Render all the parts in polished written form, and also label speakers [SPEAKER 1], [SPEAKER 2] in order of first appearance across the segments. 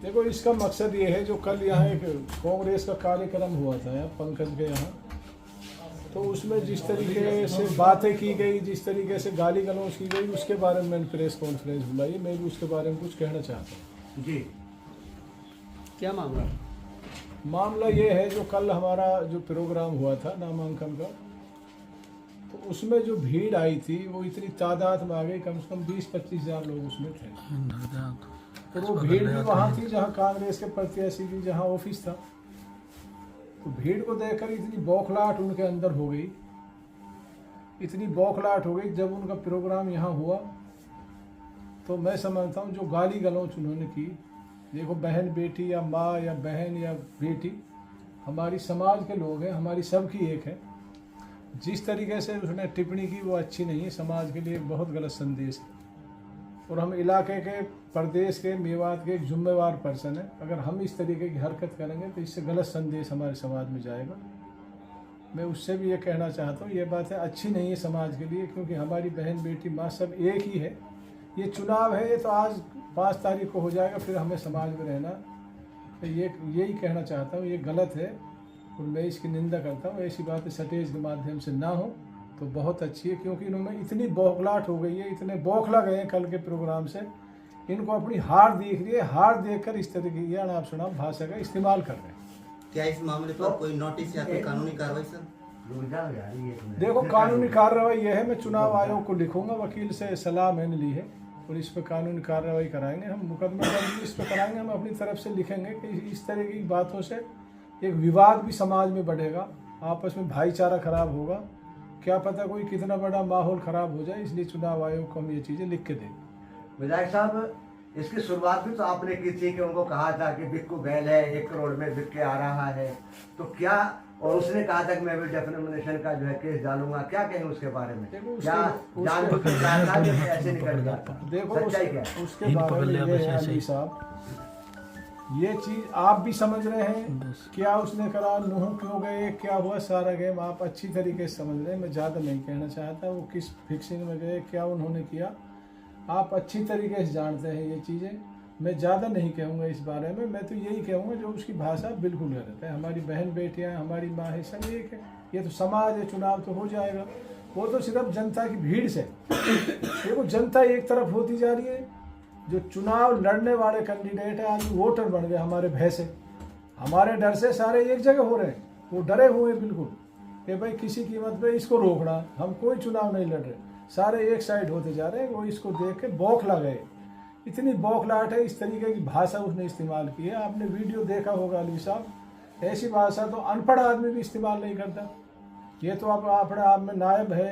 [SPEAKER 1] देखो, इसका मकसद ये है, जो कल यहाँ एक कांग्रेस का कार्यक्रम हुआ था यहाँ पंकज के यहाँ, तो उसमें जिस तरीके से बातें की गई, जिस तरीके से गाली गलौज की गई, उसके बारे में मैंने प्रेस कॉन्फ्रेंस बुलाई। मैं भी उसके बारे में कुछ कहना चाहता हूँ।
[SPEAKER 2] जी, क्या मामला?
[SPEAKER 1] मामला ये है, जो कल हमारा जो प्रोग्राम हुआ था नामांकन का, तो उसमें जो भीड़ आई थी वो इतनी तादाद में आ गई, कम से कम 20-25 हज़ार लोग उसमें थे। तो वो भीड़ भी वहाँ थी जहाँ कांग्रेस के प्रत्याशी की जहाँ ऑफिस था। तो भीड़ को देखकर इतनी बौखलाहट उनके अंदर हो गई, इतनी बौखलाहट हो गई। जब उनका प्रोग्राम यहाँ हुआ तो मैं समझता हूँ जो गाली गलौज उन्होंने की, देखो, बहन बेटी या माँ या बहन या बेटी हमारी समाज के लोग हैं, हमारी सबकी एक है। जिस तरीके से उसने टिप्पणी की वो अच्छी नहीं है, समाज के लिए बहुत गलत संदेश है। और हम इलाके के, प्रदेश के, मेवात के एक जिम्मेवार पर्सन है। अगर हम इस तरीके की हरकत करेंगे तो इससे गलत संदेश हमारे समाज में जाएगा। मैं उससे भी ये कहना चाहता हूँ, ये बातें अच्छी नहीं है समाज के लिए, क्योंकि हमारी बहन बेटी माँ सब एक ही है। ये चुनाव है, ये तो आज 5 तारीख को हो जाएगा, फिर हमें समाज में रहना। तो यही कहना चाहता हूँ, ये गलत है और मैं इसकी निंदा करता हूँ। ऐसी बातें स्टेज के माध्यम से ना हो तो बहुत अच्छी है, क्योंकि इन्होंने इतनी बौखलाहट हो गई है, इतने बौखला गए हैं कल के प्रोग्राम से। इनको अपनी हार दिख रही है, हार देखकर इस तरीके की अनाप शनाप भाषा का इस्तेमाल कर रहे हैं।
[SPEAKER 2] क्या इस मामले पर कोई नोटिस या कोई कानूनी कार्रवाई सर?
[SPEAKER 1] देखो, कानूनी कार्रवाई यह है, मैं चुनाव आयोग को लिखूंगा, वकील से सलाह मैंने ली है और इस पर कानूनी कार्रवाई कराएंगे। हम मुकदमा दर्ज इस पर कराएंगे, हम अपनी तरफ से लिखेंगे कि इस तरह की बातों से एक विवाद भी समाज में बढ़ेगा, आपस में भाईचारा खराब होगा, क्या पता कोई कितना बड़ा माहौल खराब हो जाए। इसलिए चुनाव आयोग को हम ये चीज़ें लिख के देंगे।
[SPEAKER 3] विधायक साहब, इसकी शुरुआत भी तो आपने की थी कि उनको कहा था कि बिक्कू बैल है, 1 करोड़ में बिक के आ रहा है, तो क्या, और उसने कहा था कि मैं भी डेफिनेशन का जो है केस डालूंगा, क्या कहेंगे उसके बारे में? क्या ऐसे निकल गया?
[SPEAKER 1] देखो,
[SPEAKER 3] सच्चाई क्या?
[SPEAKER 1] उसके बारे में ये है अली साहब, ये चीज़ आप भी समझ रहे हैं, क्या उसने करा, नूह क्यों गए, क्या हुआ, सारा गेम आप अच्छी तरीके से समझ रहे हैं। मैं ज़्यादा नहीं कहना चाहता वो किस फिक्सिंग में गए, क्या उन्होंने किया, आप अच्छी तरीके से जानते हैं ये चीज़ें। मैं ज़्यादा नहीं कहूँगा इस बारे में। मैं तो यही कहूँगा, जो उसकी भाषा बिल्कुल गलत है। हमारी बहन बेटियाँ, हमारी माँ है, सब एक है। ये तो समाज है, चुनाव तो हो जाएगा। वो तो सिर्फ जनता की भीड़ से, देखो, जनता एक तरफ होती जा रही है। जो चुनाव लड़ने वाले कैंडिडेट है आज वोटर बन गए हमारे भय से, हमारे डर से सारे एक जगह हो रहे हैं। वो डरे हुए बिल्कुल कि भाई किसी कीमत पे इसको रोकना, हम कोई चुनाव नहीं लड़ रहे, सारे एक साइड होते जा रहे हैं। वो इसको देख के बौखला गए, इतनी बौखलाहट है। इस तरीके की भाषा उसने इस्तेमाल की है। आपने वीडियो देखा होगा अली साहब, ऐसी भाषा तो अनपढ़ आदमी भी इस्तेमाल नहीं करता। ये तो आप अपने आप में नायब है,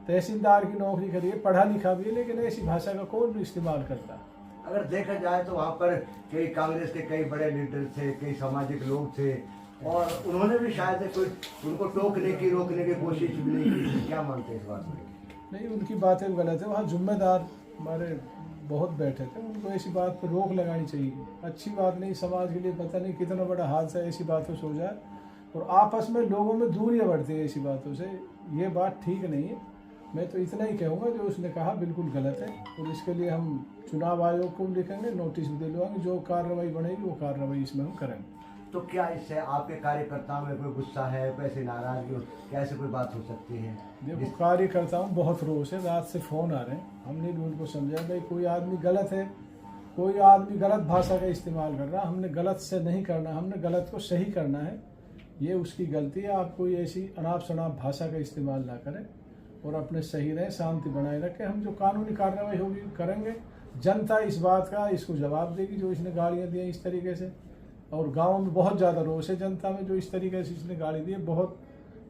[SPEAKER 1] तहसीलदार की नौकरी करिए, पढ़ा लिखा भी है, लेकिन ऐसी भाषा का कौन भी इस्तेमाल करता?
[SPEAKER 3] अगर देखा जाए तो वहाँ पर कई कांग्रेस के कई बड़े लीडर थे, कई सामाजिक लोग थे, और उन्होंने भी शायद कोई उनको टोकने की, रोकने की कोशिश भी नहीं की। क्या मानते हैं इस बात में?
[SPEAKER 1] नहीं, उनकी बातें गलत है। वहाँ जिम्मेदार हमारे बहुत बैठे थे, उनको ऐसी बात पर रोक लगानी चाहिए। अच्छी बात नहीं, समाज के लिए पता नहीं कितना बड़ा हादसा ऐसी बातों से हो जाए और आपस में लोगों में दूरियां बढ़ती है ऐसी बातों से। ये बात ठीक नहीं है। मैं तो इतना ही कहूँगा, जो उसने कहा बिल्कुल गलत है और इसके लिए हम चुनाव आयोग को लिखेंगे, नोटिस भी दिलवाएंगे। जो कार्रवाई बनेगी वो कार्रवाई इसमें हम करेंगे।
[SPEAKER 3] तो क्या इससे आपके कार्यकर्ताओं में कोई गुस्सा है, कैसे नाराजगी, कैसे कोई बात हो सकती है?
[SPEAKER 1] देखो, कार्यकर्ताओं बहुत रोष है, रात से फ़ोन आ रहे हैं। हमने भी उनको समझाया, भाई कोई आदमी गलत है, कोई आदमी गलत भाषा का इस्तेमाल कर रहा है, हमने गलत से नहीं करना, हमने गलत को सही करना है। ये उसकी गलती है। आप कोई ऐसी अनाप शनाप भाषा का इस्तेमाल ना करें और अपने सही रहें, शांति बनाए रखें। हम जो कानूनी कार्रवाई होगी करेंगे। जनता इस बात का इसको जवाब देगी, जो इसने गालियाँ दी इस तरीके से। और गांव में बहुत ज़्यादा रोष है जनता में, जो इस तरीके से इसने गाली दी है। बहुत,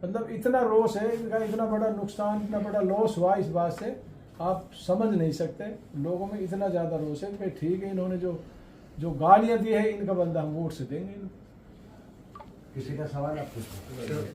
[SPEAKER 1] मतलब इतना रोष है इनका, इतना बड़ा नुकसान, इतना बड़ा लॉस हुआ इस बात से, आप समझ नहीं सकते। लोगों में इतना ज़्यादा रोष है कि ठीक है, इन्होंने जो गालियाँ दी है, इनका बदला हम वोट से देंगे।
[SPEAKER 3] किसी का सवाल आप पूछो।